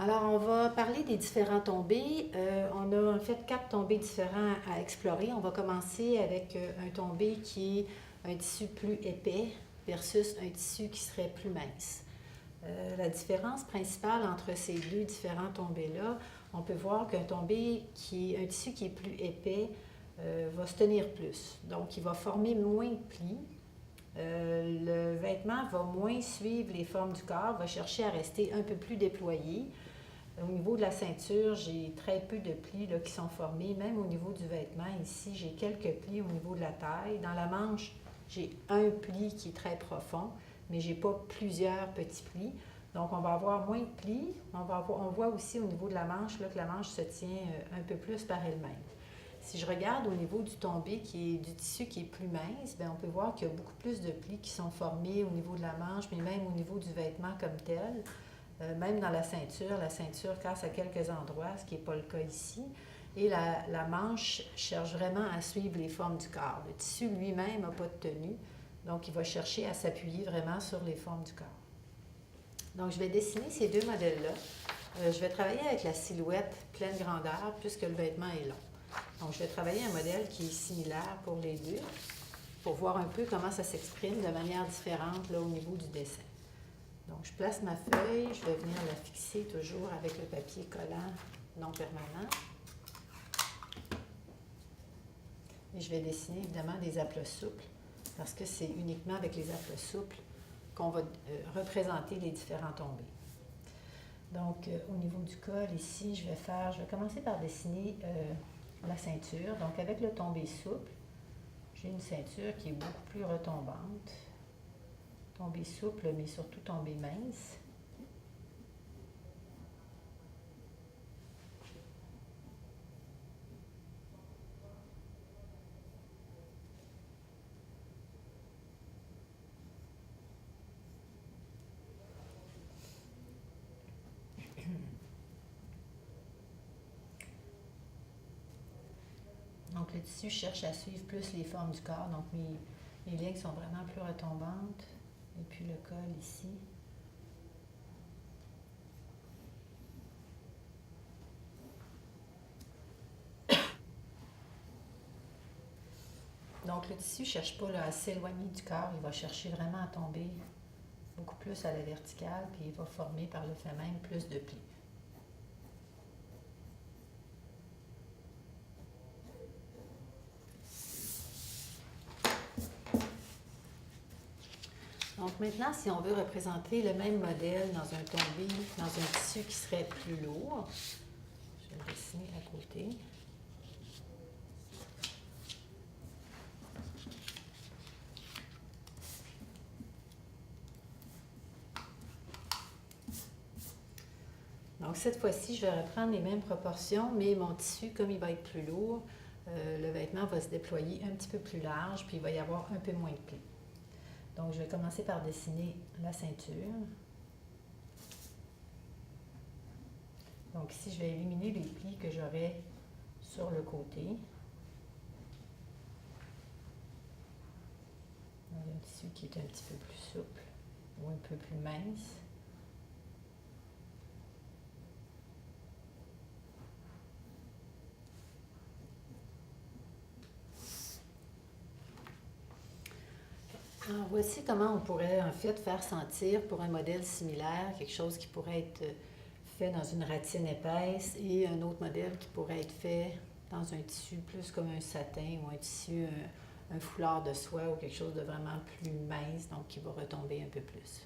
Alors, on va parler des différents tombés. On a en fait 4 tombés différents à explorer. On va commencer avec un tombé qui est un tissu plus épais versus un tissu qui serait plus mince. La différence principale entre ces deux différents tombés-là, on peut voir qu'un tombé un tissu qui est plus épais va se tenir plus. Donc, il va former moins de plis. Le vêtement va moins suivre les formes du corps, va chercher à rester un peu plus déployé. Au niveau de la ceinture, j'ai très peu de plis là, qui sont formés. Même au niveau du vêtement, ici, j'ai quelques plis au niveau de la taille. Dans la manche, j'ai un pli qui est très profond, mais je n'ai pas plusieurs petits plis. Donc, on va avoir moins de plis. On voit aussi au niveau de la manche là, que la manche se tient un peu plus par elle-même. Si je regarde au niveau du tombé, du tissu qui est plus mince, bien, on peut voir qu'il y a beaucoup plus de plis qui sont formés au niveau de la manche, mais même au niveau du vêtement comme tel. Même dans la ceinture casse à quelques endroits, ce qui n'est pas le cas ici. Et la manche cherche vraiment à suivre les formes du corps. Le tissu lui-même n'a pas de tenue, donc il va chercher à s'appuyer vraiment sur les formes du corps. Donc je vais dessiner ces deux modèles-là. Je vais travailler avec la silhouette pleine grandeur puisque le vêtement est long. Donc je vais travailler un modèle qui est similaire pour les deux pour voir un peu comment ça s'exprime de manière différente là, au niveau du dessin. Donc, je place ma feuille, je vais venir la fixer toujours avec le papier collant non permanent. Et je vais dessiner évidemment des aplats souples parce que c'est uniquement avec les aplats souples qu'on va représenter les différents tombés. Donc, au niveau du col, ici, je vais commencer par dessiner la ceinture. Donc, avec le tombé souple, j'ai une ceinture qui est beaucoup plus retombante. Tombé souple, mais surtout tombé mince. Donc, le tissu cherche à suivre plus les formes du corps. Donc, mes lignes sont vraiment plus retombantes. Et puis, le col ici. Donc, le tissu ne cherche pas là, à s'éloigner du corps. Il va chercher vraiment à tomber beaucoup plus à la verticale. Puis, il va former par le fait même plus de plis. Donc maintenant, si on veut représenter le même modèle dans un tombé, dans un tissu qui serait plus lourd, je vais le dessiner à côté. Donc cette fois-ci, je vais reprendre les mêmes proportions, mais mon tissu, comme il va être plus lourd, le vêtement va se déployer un petit peu plus large, puis il va y avoir un peu moins de plis. Donc, je vais commencer par dessiner la ceinture. Donc ici, je vais éliminer les plis que j'aurai sur le côté. Donc, un tissu qui est un petit peu plus souple ou un peu plus mince. Alors, voici comment on pourrait en fait faire sentir pour un modèle similaire, quelque chose qui pourrait être fait dans une ratine épaisse et un autre modèle qui pourrait être fait dans un tissu plus comme un satin ou un foulard de soie ou quelque chose de vraiment plus mince, donc qui va retomber un peu plus.